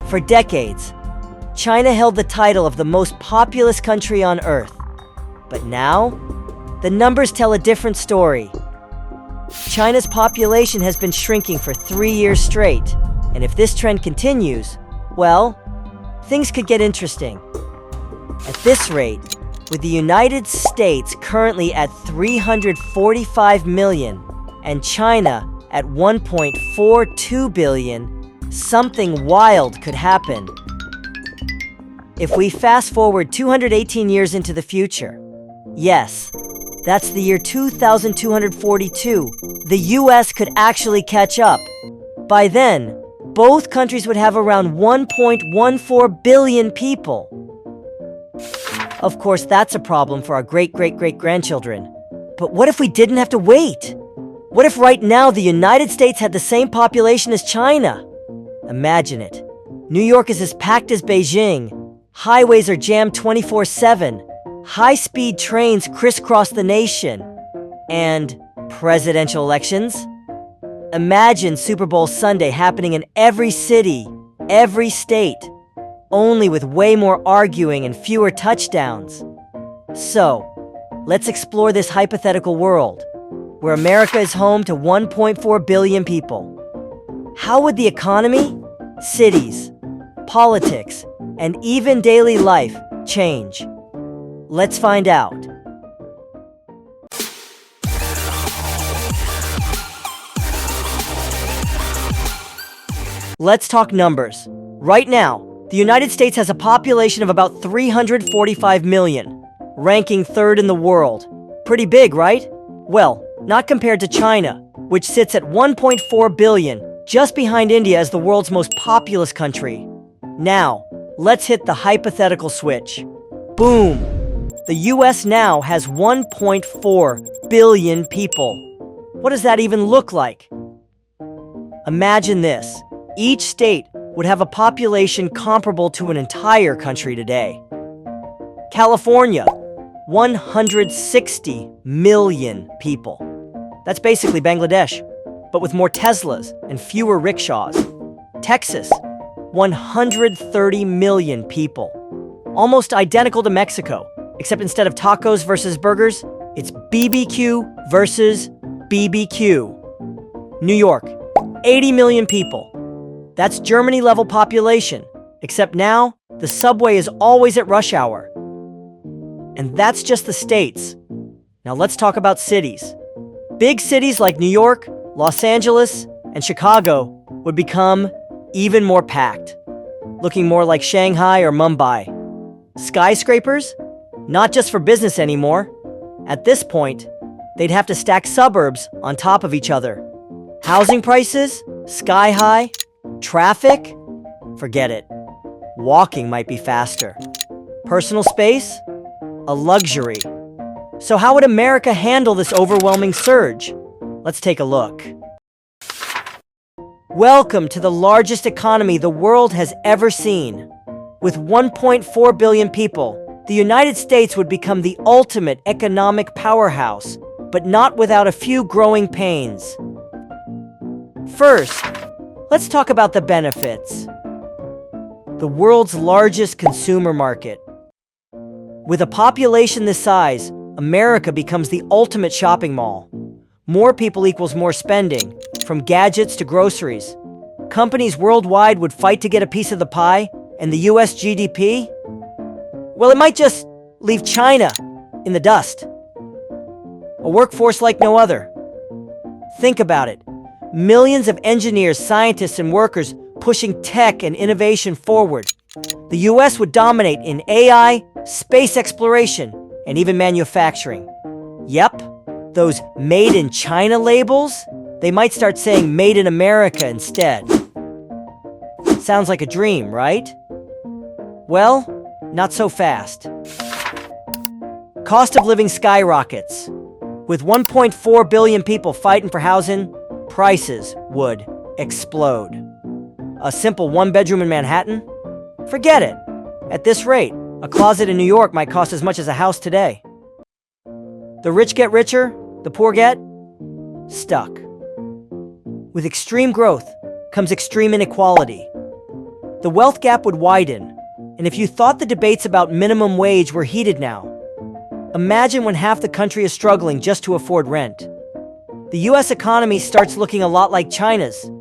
For decades, China held the title of the most populous country on Earth. But now, the numbers tell a different story. China's population has been shrinking for 3 years straight, and if this trend continues, well, things could get interesting. At this rate, with the United States currently at 345 million and China at 1.42 billion, something wild could happen. If we fast forward 218 years into the future, yes, that's the year 2242, the US could actually catch up. By then, both countries would have around 1.14 billion people. Of course, that's a problem for our great-great-great-grandchildren. But what if we didn't have to wait? What if right now the United States had the same population as China? Imagine it. New York is as packed as Beijing. Highways are jammed 24/7. High-speed trains crisscross the nation. And presidential elections? Imagine Super Bowl Sunday happening in every city, every state, only with way more arguing and fewer touchdowns. So, let's explore this hypothetical world, where America is home to 1.4 billion people. How would the economy, cities, politics, and even daily life change? Let's find out. Let's talk numbers. Right now, the United States has a population of about 345 million, ranking third in the world. Pretty big, right? Well, not compared to China, which sits at 1.4 billion, just behind India as the world's most populous country. Now, let's hit the hypothetical switch. Boom! The US now has 1.4 billion people. What does that even look like? Imagine this. Each state would have a population comparable to an entire country today. California, 160 million people. That's basically Bangladesh, but with more Teslas and fewer rickshaws. Texas, 130 million people. Almost identical to Mexico, except instead of tacos versus burgers, it's BBQ versus BBQ. New York, 80 million people. That's Germany-level population, except now, the subway is always at rush hour. And that's just the states. Now let's talk about cities. Big cities like New York, Los Angeles, and Chicago would become even more packed, looking more like Shanghai or Mumbai. Skyscrapers? Not just for business anymore. At this point, they'd have to stack suburbs on top of each other. Housing prices? Sky high. Traffic? Forget it. Walking might be faster. Personal space? A luxury. So how would America handle this overwhelming surge? Let's take a look. Welcome to the largest economy the world has ever seen. With 1.4 billion people, the United States would become the ultimate economic powerhouse, but not without a few growing pains. First, let's talk about the benefits. The world's largest consumer market. With a population this size, America becomes the ultimate shopping mall. More people equals more spending, from gadgets to groceries. Companies worldwide would fight to get a piece of the pie, and the US GDP? Well, it might just leave China in the dust. A workforce like no other. Think about it. Millions of engineers, scientists, and workers pushing tech and innovation forward. The US would dominate in AI, space exploration, and even manufacturing. Yep, those Made in China labels, they might start saying Made in America instead. Sounds like a dream, right? Well, not so fast. Cost of living skyrockets. With 1.4 billion people fighting for housing, prices would explode. A simple one-bedroom in Manhattan? Forget it. At this rate, a closet in New York might cost as much as a house today. The rich get richer, the poor get stuck. With extreme growth comes extreme inequality. The wealth gap would widen. And if you thought the debates about minimum wage were heated now, imagine when half the country is struggling just to afford rent. The US economy starts looking a lot like China's.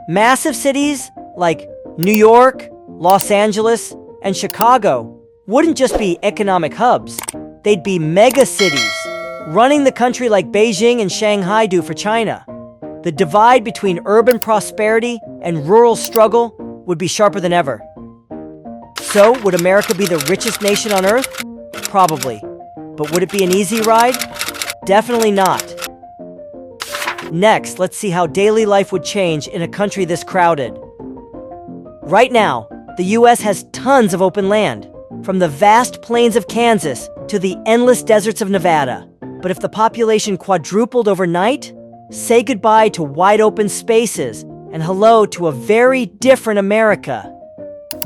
Massive cities like New York, Los Angeles, and Chicago wouldn't just be economic hubs. They'd be mega cities, running the country like Beijing and Shanghai do for China. The divide between urban prosperity and rural struggle would be sharper than ever. So, would America be the richest nation on Earth? Probably. But would it be an easy ride? Definitely not. Next, let's see how daily life would change in a country this crowded. Right now, the US has tons of open land, from the vast plains of Kansas to the endless deserts of Nevada. But if the population quadrupled overnight, say goodbye to wide open spaces and hello to a very different America.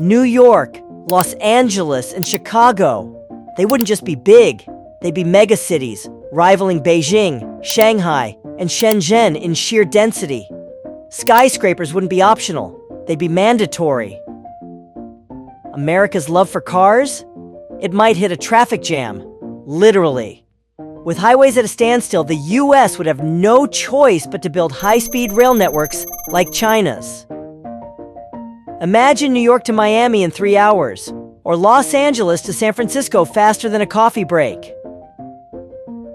New York, Los Angeles, and Chicago, they wouldn't just be big, they'd be megacities, rivaling Beijing, Shanghai, and Shenzhen in sheer density. Skyscrapers wouldn't be optional, they'd be mandatory. America's love for cars? It might hit a traffic jam, literally. With highways at a standstill, the US would have no choice but to build high-speed rail networks like China's. Imagine New York to Miami in 3 hours, or Los Angeles to San Francisco faster than a coffee break.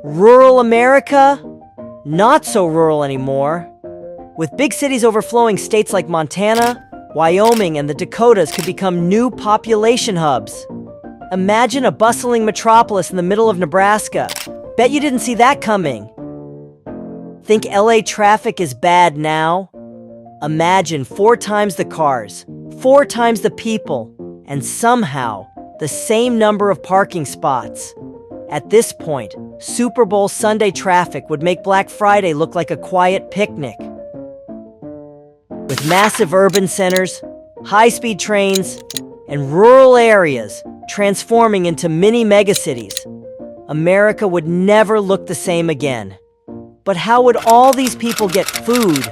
Rural America? Not so rural anymore. With big cities overflowing, states like Montana, Wyoming, and the Dakotas could become new population hubs. Imagine a bustling metropolis in the middle of Nebraska. Bet you didn't see that coming. Think LA traffic is bad now? Imagine 4 times the cars, 4 times the people, and somehow the same number of parking spots. At this point, Super Bowl Sunday traffic would make Black Friday look like a quiet picnic. With massive urban centers, high-speed trains, and rural areas transforming into mini megacities, America would never look the same again. But how would all these people get food,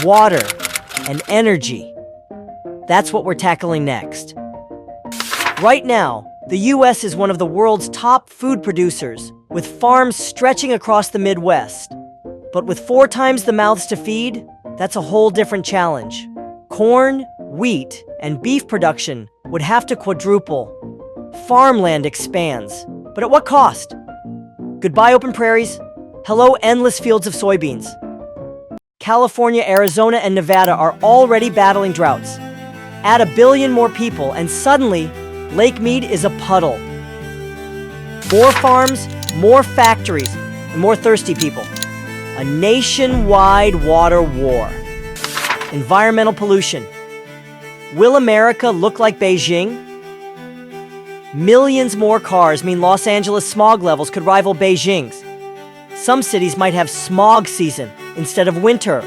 water, and energy? That's what we're tackling next. Right now, the US is one of the world's top food producers, with farms stretching across the Midwest. But with 4 times the mouths to feed, that's a whole different challenge. Corn, wheat, and beef production would have to quadruple. Farmland expands, but at what cost? Goodbye open prairies, hello endless fields of soybeans. California, Arizona, and Nevada are already battling droughts. Add 1 billion more people, and suddenly, Lake Mead is a puddle. More farms, more factories, and more thirsty people. A nationwide water war. Environmental pollution. Will America look like Beijing? Millions more cars mean Los Angeles smog levels could rival Beijing's. Some cities might have smog season instead of winter.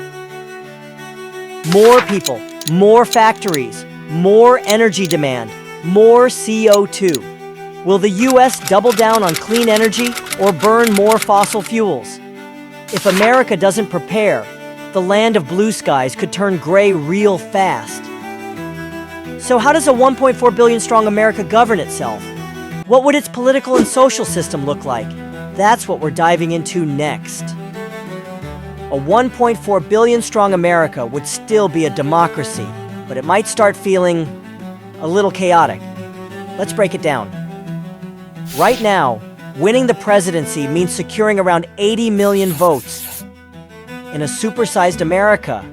More people, more factories, more energy demand, more CO2. Will the US double down on clean energy or burn more fossil fuels? If America doesn't prepare, the land of blue skies could turn gray real fast. So how does a 1.4 billion strong America govern itself? What would its political and social system look like? That's what we're diving into next. A 1.4 billion strong America would still be a democracy, but it might start feeling a little chaotic. Let's break it down. Right now, winning the presidency means securing around 80 million votes. In a supersized America,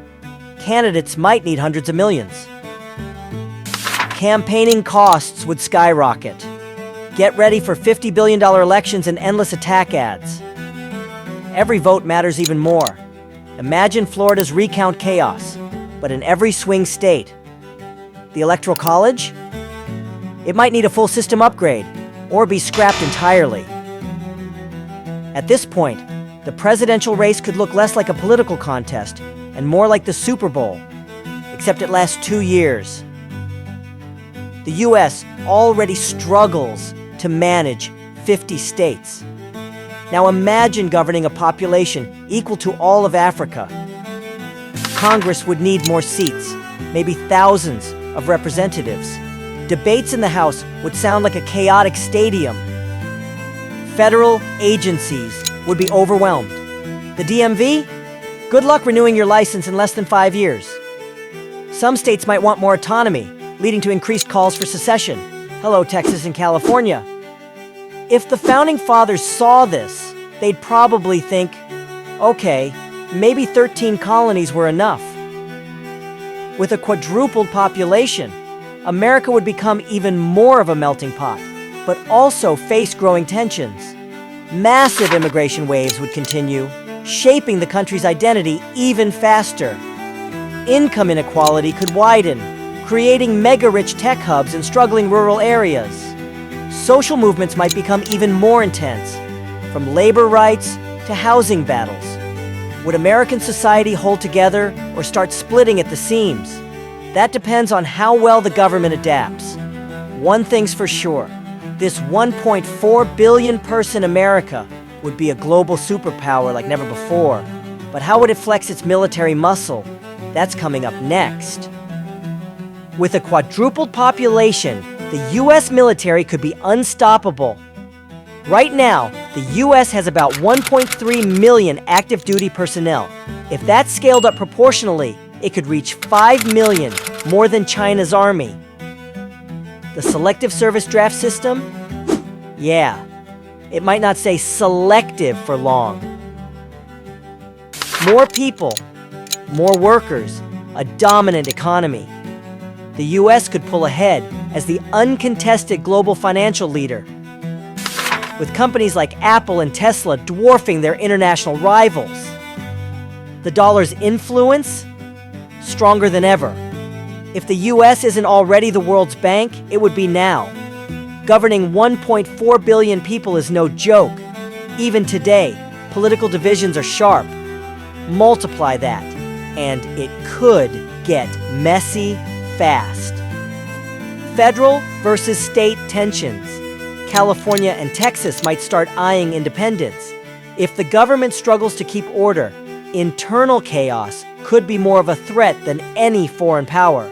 candidates might need hundreds of millions. Campaigning costs would skyrocket. Get ready for $50 billion elections and endless attack ads. Every vote matters even more. Imagine Florida's recount chaos, but in every swing state. The Electoral College? It might need a full system upgrade, or be scrapped entirely. At this point, the presidential race could look less like a political contest and more like the Super Bowl, except it lasts 2 years. The US already struggles to manage 50 states. Now imagine governing a population equal to all of Africa. Congress would need more seats, maybe thousands of Representatives. Debates in the House would sound like a chaotic stadium. Federal agencies would be overwhelmed. The DMV? Good luck renewing your license in less than 5 years. Some states might want more autonomy, leading to increased calls for secession. Hello, Texas and California. If the Founding Fathers saw this, they'd probably think, okay, maybe 13 colonies were enough. With a quadrupled population, America would become even more of a melting pot, but also face growing tensions. Massive immigration waves would continue, shaping the country's identity even faster. Income inequality could widen, creating mega-rich tech hubs in struggling rural areas. Social movements might become even more intense, from labor rights to housing battles. Would American society hold together or start splitting at the seams? That depends on how well the government adapts. One thing's for sure, this 1.4 billion person America would be a global superpower like never before. But how would it flex its military muscle? That's coming up next. With a quadrupled population, the US military could be unstoppable. Right now, the US has about 1.3 million active duty personnel. If that's scaled up proportionally, it could reach 5 million, more than China's army. The Selective Service Draft System? Yeah, it might not say selective for long. More people, more workers, a dominant economy. The US could pull ahead as the uncontested global financial leader, with companies like Apple and Tesla dwarfing their international rivals. The dollar's influence? Stronger than ever. If the US isn't already the world's bank, it would be now. Governing 1.4 billion people is no joke. Even today, political divisions are sharp. Multiply that, and it could get messy fast. Federal versus state tensions. California and Texas might start eyeing independence. If the government struggles to keep order, internal chaos could be more of a threat than any foreign power.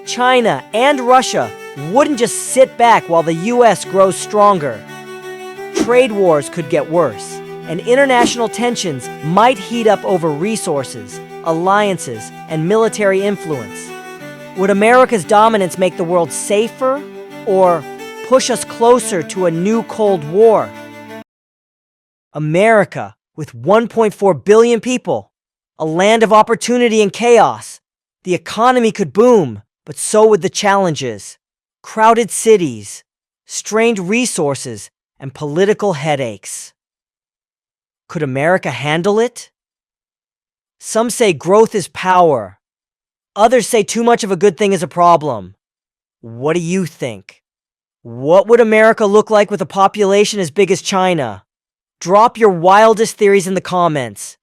China and Russia wouldn't just sit back while the US grows stronger. Trade wars could get worse, and international tensions might heat up over resources, alliances, and military influence. Would America's dominance make the world safer, or push us closer to a new Cold War? America, with 1.4 billion people, a land of opportunity and chaos. The economy could boom, but so would the challenges. Crowded cities, strained resources, and political headaches. Could America handle it? Some say growth is power. Others say too much of a good thing is a problem. What do you think? What would America look like with a population as big as China? Drop your wildest theories in the comments.